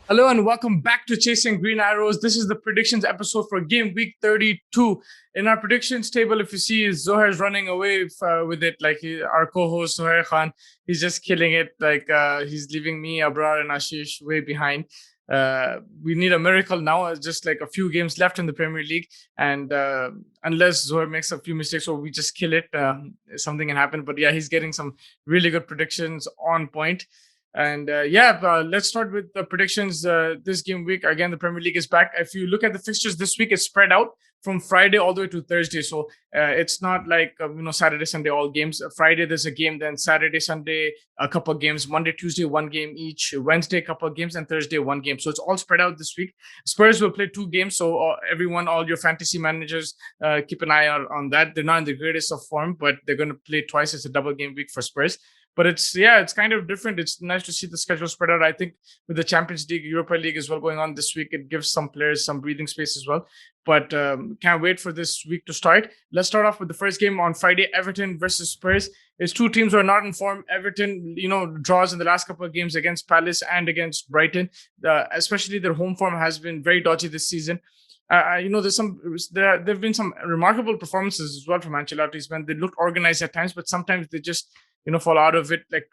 Hello and welcome back to Chasing Green Arrows. This is the predictions episode for game week 32. In our predictions table, if you see, Zohair's running away with it. Our co-host Zohair Khan, he's just killing it. He's leaving me, Abrar, and Ashish way behind. We need a miracle now. Just like a few games left in the Premier League, and unless Zohair makes a few mistakes or we just kill it, something can happen. But yeah, he's getting some really good predictions on point. And let's start with the predictions this game week. Again, the Premier League is back. If you look at the fixtures this week, it's spread out from Friday all the way to Thursday. So it's not like Saturday, Sunday all games. Friday there's a game, then Saturday, Sunday a couple of games. Monday, Tuesday one game each. Wednesday a couple of games, and Thursday one game. So it's all spread out this week. Spurs will play two games. So everyone, all your fantasy managers, keep an eye out on that. They're not in the greatest of form, but they're going to play twice. It's a double game week for Spurs. But it's kind of different. It's nice to see the schedule spread out. I think with the Champions League, Europa League as well going on this week, it gives some players some breathing space as well. But can't wait for this week to start. Let's start off with the first game on Friday: Everton versus Spurs. It's two teams who are not in form. Everton, draws in the last couple of games against Palace and against Brighton. Especially their home form has been very dodgy this season. There've been some remarkable performances as well from Ancelotti's men. They looked organized at times, but sometimes they just fall out of it. Like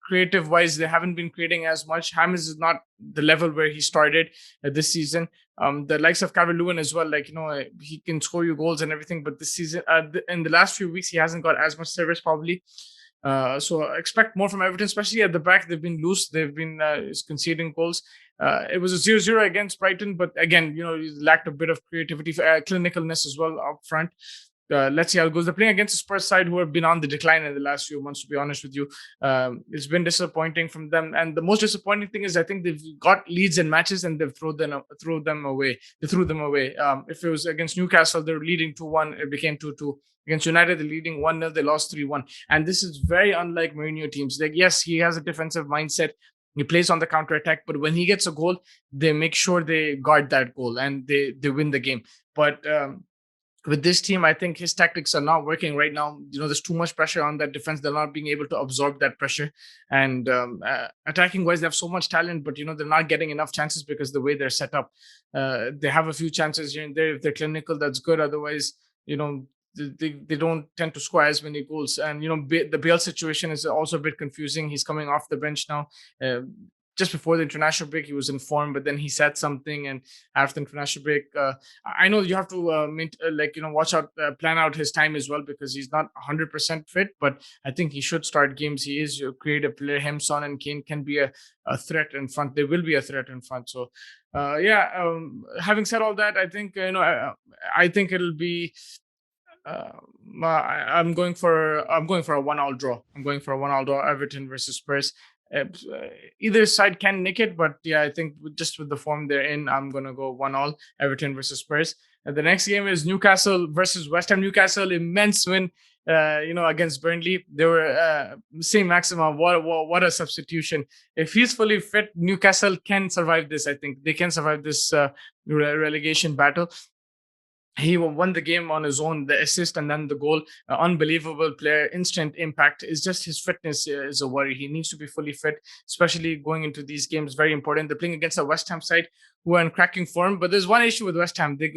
creative wise, they haven't been creating as much. James is not the level where he started this season. The likes of Calvert-Lewin as well, he can score you goals and everything, but this season, in the last few weeks, he hasn't got as much service probably. So expect more from Everton, especially at the back. They've been loose. They've been conceding goals. It was a 0-0 against Brighton, but again, lacked a bit of creativity, clinicalness as well up front. Let's see how it goes. They're playing against the Spurs side, who have been on the decline in the last few months, to be honest with you. It's been disappointing from them. And the most disappointing thing is I think they've got leads in matches and they've thrown them away. They threw them away. If it was against Newcastle, they're leading 2-1. It became 2-2. Against United, they're leading 1-0. They lost 3-1. And this is very unlike Mourinho teams. Like, yes, he has a defensive mindset. He plays on the counter attack, but when he gets a goal, they make sure they guard that goal and they win the game. But with this team, I think his tactics are not working right now. There's too much pressure on that defense. They're not being able to absorb that pressure. And attacking wise, they have so much talent, but they're not getting enough chances because the way they're set up. They have a few chances here and there. If they're clinical, that's good. Otherwise, they don't tend to score as many goals. And the Bale situation is also a bit confusing. He's coming off the bench now. Just before the international break, he was informed, but then he said something, and after the international break, I know you have to watch out, plan out his time as well, because he's not 100% fit. But I think he should start games. He is a creative player. Him, Son, and Kane can be a threat in front. They will be a threat in front. So, having said all that, I think I think it'll be. I'm going for a 1-1 draw. I'm going for a 1-1 draw. Everton versus Spurs. Uh, Either side can nick it, but yeah, I think just with the form they're in, I'm gonna go 1-1 Everton versus Spurs. And the next game is Newcastle versus West Ham. Newcastle, immense win, against Burnley. They were same Maxima. What a substitution! If he's fully fit, Newcastle can survive this. I think they can survive this relegation battle. He won the game on his own, the assist and then the goal. Unbelievable player, instant impact. Is just his fitness is a worry. He needs to be fully fit, especially going into these games. Very important. They're playing against a West Ham side who are in cracking form, but there's one issue with West Ham. They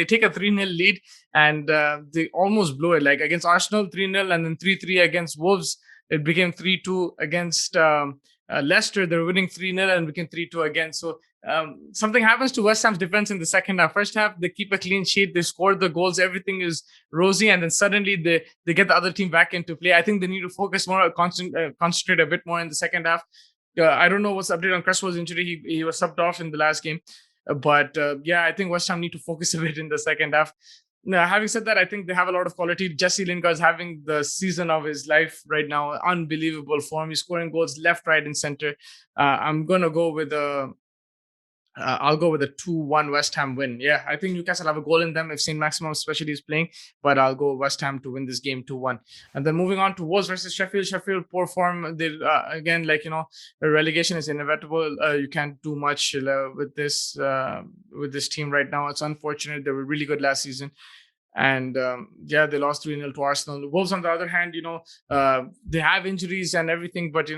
take a 3-0 lead and they almost blow it. Like against Arsenal, 3-0, and then 3-3 against Wolves. It became 3-2 against Leicester. They're winning 3-0 and became 3-2 again. So something happens to West Ham's defense in the second half. First half, they keep a clean sheet, they score the goals, everything is rosy, and then suddenly they get the other team back into play. I think they need to focus more, concentrate a bit more in the second half. I don't know what's the update on Cresswell's injury. He was subbed off in the last game, but I think West Ham need to focus a bit in the second half. Now, having said that, I think they have a lot of quality. Jesse Lingard is having the season of his life right now. Unbelievable form. He's scoring goals left, right, and center. I'm gonna go with a I'll go with a 2-1 West Ham win. Yeah, I think Newcastle have a goal in them if St. Maximum especially is playing, but I'll go West Ham to win this game 2-1. And then moving on to Wolves versus Sheffield. Sheffield, poor form. They again, the relegation is inevitable. You can't do much with this team right now. It's unfortunate. They were really good last season. And yeah, they lost 3-0 to Arsenal. Wolves, on the other hand, they have injuries and everything, but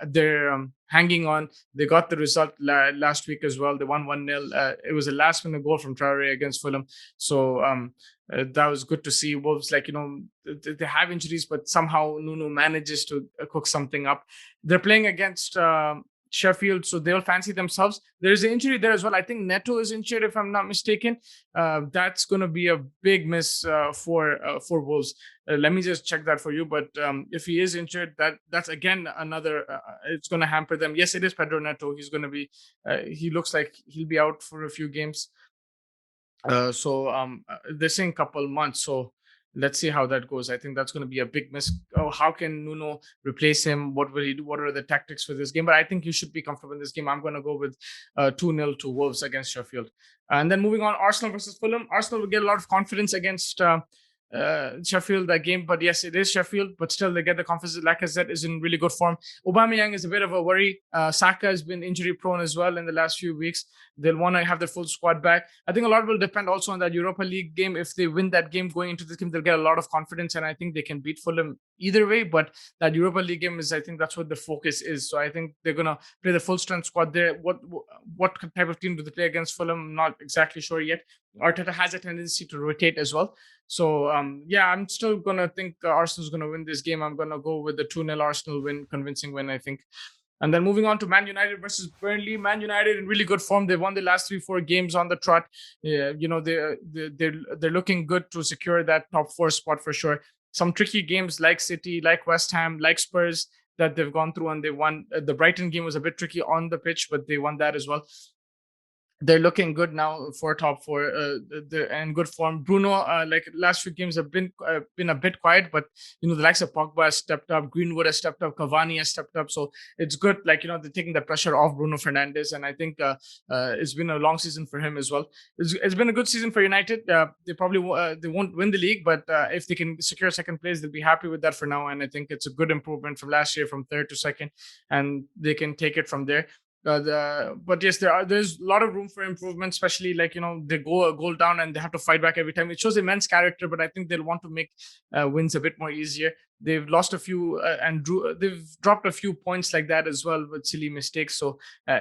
they're hanging on. They got the result last week as well. They won 1-0. It was a last minute goal from Traore against Fulham. So that was good to see. Wolves, they have injuries, but somehow Nuno manages to cook something up. They're playing against Sheffield, so they'll fancy themselves. There's an injury there as well. I think Neto is injured, if I'm not mistaken. That's going to be a big miss for Wolves. Let me just check that for you. But if he is injured, that's again another. It's going to hamper them. Yes, it is Pedro Neto. He's going to be. He looks like he'll be out for a few games. They're saying couple months. So let's see how that goes. I think that's going to be a big miss. Oh, how can Nuno replace him? What will he do? What are the tactics for this game? But I think you should be comfortable in this game. I'm going to go with 2-0 to Wolves against Sheffield. And then moving on, Arsenal versus Fulham. Arsenal will get a lot of confidence against Sheffield that game. But yes, it is Sheffield, but still they get the confidence. Lacazette is in really good form. Aubameyang is a bit of a worry. Saka has been injury prone as well in the last few weeks. They'll want to have their full squad back. I think a lot will depend also on that Europa League game. If they win that game going into this game, they'll get a lot of confidence, and I think they can beat Fulham either way. But that Europa League game is, I think that's what the focus is. So I think they're gonna play the full strength squad there. What type of team do they play against Fulham? I'm not exactly sure yet. Arteta has a tendency to rotate as well. So yeah, I'm still gonna think Arsenal's gonna win this game. I'm gonna go with the 2-0 Arsenal win, convincing win, I think. And then moving on to Man United versus Burnley. Man United in really good form. They won the last 3-4 games on the trot. Yeah, they're looking good to secure that top 4 spot for sure. Some tricky games like City, like West Ham, like Spurs that they've gone through and they won. The Brighton game was a bit tricky on the pitch, but they won that as well. They're looking good now for top 4. They're in good form. Bruno, like last few games have been a bit quiet, but the likes of Pogba has stepped up, Greenwood has stepped up, Cavani has stepped up. So it's good. They're taking the pressure off Bruno Fernandes, and I think it's been a long season for him as well. It's been a good season for United. They probably they won't win the league, but if they can secure second place, they'll be happy with that for now. And I think it's a good improvement from last year, from third to second, and they can take it from there. But yes, there's a lot of room for improvement, especially they go a goal down and they have to fight back every time. It shows immense character, but I think they'll want to make wins a bit more easier. They've lost a few they've dropped a few points like that as well with silly mistakes. So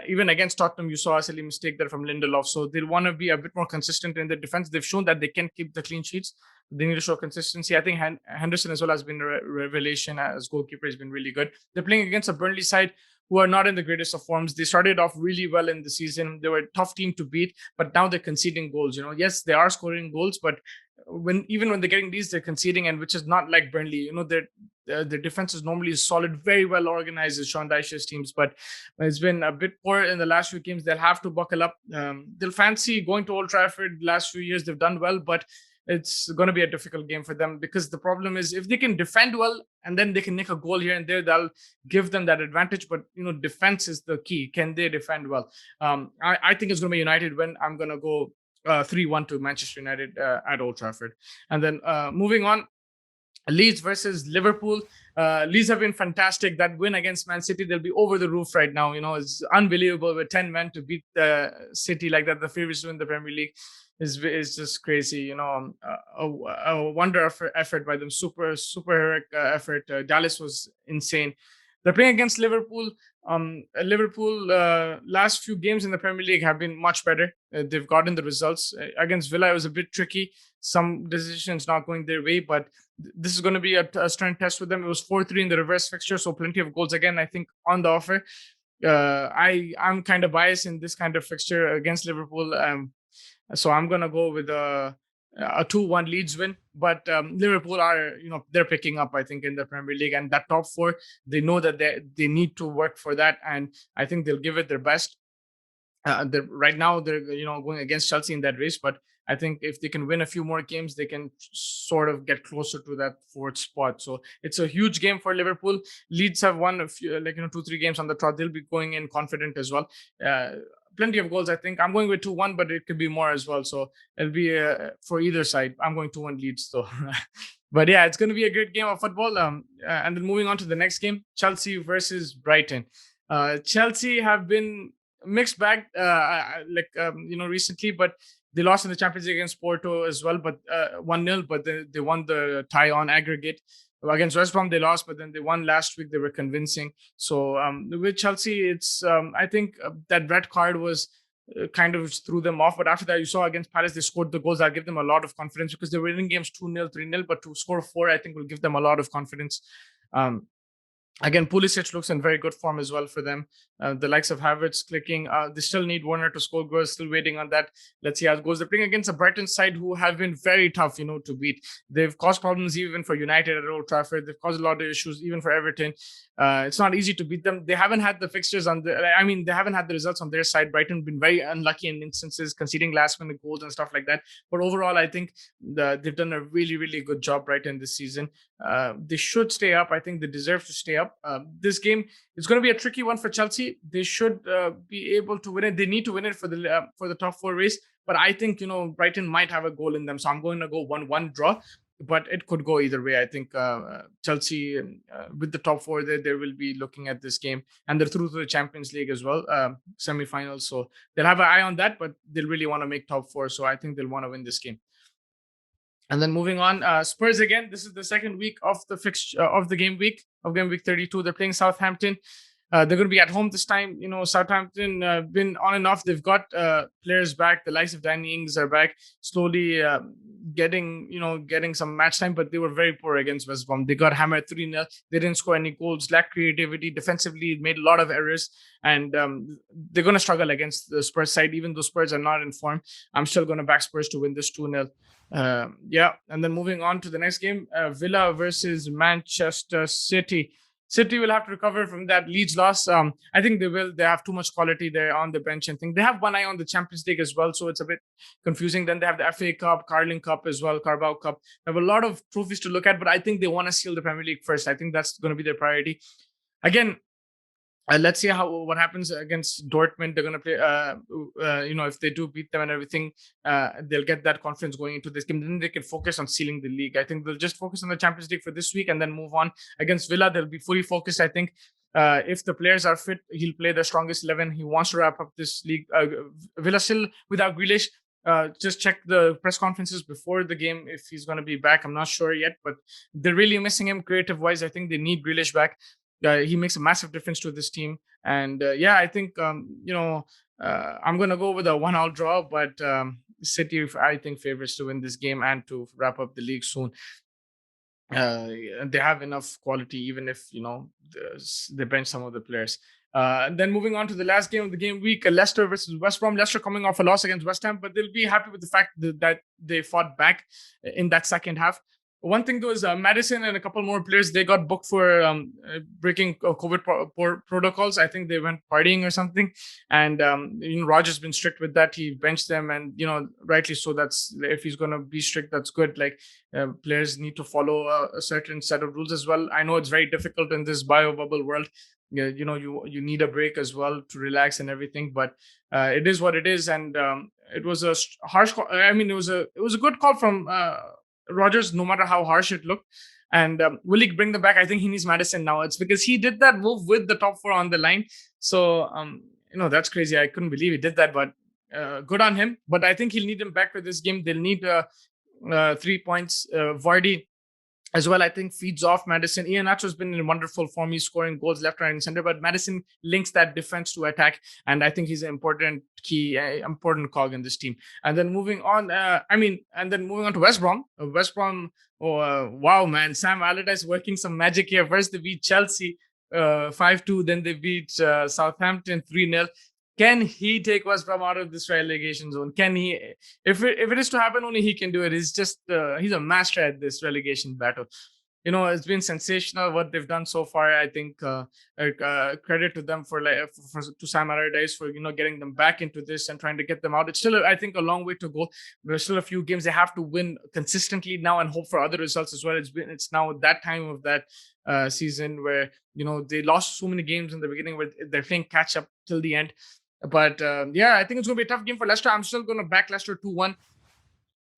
even against Tottenham, you saw a silly mistake there from Lindelof. So they'll want to be a bit more consistent in their defense. They've shown that they can keep the clean sheets. They need to show consistency. I think Henderson as well has been a revelation as goalkeeper. Has been really good. They're playing against a Burnley side who are not in the greatest of forms. They started off really well in the season. They were a tough team to beat, but now they're conceding goals. Yes, they are scoring goals, but when they're getting these, they're conceding, and which is not like Burnley. Their defense is normally solid, very well organized as Sean Dyche's teams, but it's been a bit poor in the last few games. They'll have to buckle up. They'll fancy going to Old Trafford. Last few years they've done well, but it's going to be a difficult game for them because the problem is if they can defend well and then they can nick a goal here and there, that'll give them that advantage. But defense is the key. Can they defend well? I think it's going to be United win. I'm going to go 3-1 to Manchester United at Old Trafford. And then moving on, Leeds versus Liverpool. Leeds have been fantastic. That win against Man City, they'll be over the roof right now. It's unbelievable with 10 men to beat City like that, the favorites to win the Premier League. Is just crazy, a wonder effort by them. Super heroic effort. Dallas was insane. They're playing against Liverpool. Liverpool last few games in the Premier League have been much better. They've gotten the results. Against Villa, it was a bit tricky. Some decisions not going their way, but this is going to be a strength test for them. It was 4-3 in the reverse fixture, so plenty of goals again, I think, on the offer. I'm kind of biased in this kind of fixture against Liverpool. So I'm going to go with a 2-1 Leeds win. But Liverpool are, they're picking up, I think, in the Premier League. And that top 4, they know that they need to work for that. And I think they'll give it their best. Right now, they're, going against Chelsea in that race. But I think if they can win a few more games, they can sort of get closer to that 4th spot. So it's a huge game for Liverpool. Leeds have won a few, 2-3 games on the trot. They'll be going in confident as well. Plenty of goals, I think. I'm going with 2-1, but it could be more as well. So it'll be for either side. I'm going 2-1 Leeds, though. But yeah, it's going to be a great game of football. And then moving on to the next game, Chelsea versus Brighton. Chelsea have been mixed bag, recently, but They lost in the Champions League against Porto as well, but 1-0. But they won the tie on aggregate. Against West Brom, they lost, but then they won last week. They were convincing. So with Chelsea, it's I think that red card was kind of threw them off. But after that, you saw against Palace, they scored the goals that give them a lot of confidence because they were winning games 2-0, 3-0. But to score 4, I think will give them a lot of confidence. Again, Pulisic looks in very good form as well for them. The likes of Havertz clicking. They still need Werner to score goals. Still waiting on that. Let's see how it goes. They're playing against a Brighton side who have been very tough, to beat. They've caused problems even for United at Old Trafford. They've caused a lot of issues even for Everton. It's not easy to beat them. They haven't had the fixtures they haven't had the results on their side. Brighton have been very unlucky in instances, conceding last-minute goals and stuff like that. But overall, I think they've done a really, really good job Brighton this season. They should stay up. I think they deserve to stay up. This game is going to be a tricky one for Chelsea. They should be able to win it. They need to win it for the top 4 race. But I think Brighton might have a goal in them, so I'm going to go 1-1 draw. But it could go either way. I think Chelsea with the top 4 they will be looking at this game, and they're through to the Champions League as well, semi-finals. So they'll have an eye on that, but they'll really want to make top 4. So I think they'll want to win this game. And then moving on, Spurs again. This is the second week of the game week 32. They're playing Southampton. They're going to be at home this time. Southampton been on and off. They've got players back. The likes of Danny Ings are back, slowly getting some match time. But they were very poor against West Brom. They got hammered 3-0. They didn't score any goals. Lacked creativity. Defensively, made a lot of errors. And they're going to struggle against the Spurs side. Even though Spurs are not in form, I'm still going to back Spurs to win this 2-0. And then moving on to the next game, Villa versus Manchester City. City will have to recover from that Leeds loss. I think they will. They have too much quality there on the bench and things. They have one eye on the Champions League as well, so it's a bit confusing. Then they have the FA Cup, Carling Cup as well, Carabao Cup. They have a lot of trophies to look at, but I think they want to seal the Premier League first. I think that's going to be their priority. Again, let's see what happens against Dortmund. They're going to play, if they do beat them and everything, they'll get that confidence going into this game. Then they can focus on sealing the league. I think they'll just focus on the Champions League for this week and then move on. Against Villa, they'll be fully focused. I think if the players are fit, he'll play the strongest 11. He wants to wrap up this league. Villa still without Grealish. Just check the press conferences before the game if he's going to be back. I'm not sure yet, but they're really missing him creative-wise. I think they need Grealish back. He makes a massive difference to this team. And I think, I'm going to go with a 1-1 draw, but City, I think, favors to win this game and to wrap up the league soon. They have enough quality, even if, they bench some of the players. Then moving on to the last game of the game week, Leicester versus West Brom. Leicester coming off a loss against West Ham, but they'll be happy with the fact that they fought back in that second half. One thing though is Madison and a couple more players, they got booked for breaking COVID protocols. I think they went partying or something. And, Roger's been strict with that. He benched them and, rightly so. That's if he's going to be strict, that's good. Like players need to follow a certain set of rules as well. I know it's very difficult in this bio bubble world. You need a break as well to relax and everything, but it is what it is. And it was a harsh call. I mean, it was a good call from Rodgers, no matter how harsh it looked. And will he bring them back? I think he needs Madison now. It's because he did that move with the top 4 on the line. So, that's crazy. I couldn't believe he did that, but good on him. But I think he'll need him back for this game. They'll need 3 points. Vardy as well, I think, feeds off Madison. Iheanacho's been in wonderful form. He's scoring goals left, right, and center. But Madison links that defense to attack, and I think he's an important cog in this team. And then moving on, moving on to West Brom. Wow, man, Sam Allardyce working some magic here. First, they beat Chelsea 5-2. Then they beat Southampton 3-0. Can he take West Brom out of this relegation zone? Can he? If it is to happen, only he can do it. He's just he's a master at this relegation battle. It's been sensational what they've done so far. I think credit to them to Sam Allardyce for getting them back into this and trying to get them out. It's still, I think, a long way to go. There's still a few games they have to win consistently now and hope for other results as well. It's now that time of that season where they lost so many games in the beginning where they're playing catch up till the end. But I think it's going to be a tough game for Leicester. I'm still going to back Leicester 2-1.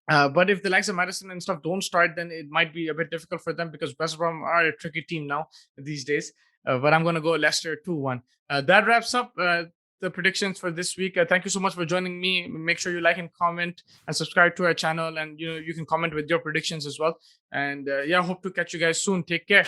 But if the likes of Madison and stuff don't start, then it might be a bit difficult for them because West Brom are a tricky team now these days. But I'm going to go Leicester 2-1. That wraps up the the predictions for this week. Thank you so much for joining me. Make sure you like and comment and subscribe to our channel, and you can comment with your predictions as well. And yeah, hope to catch you guys soon. Take care.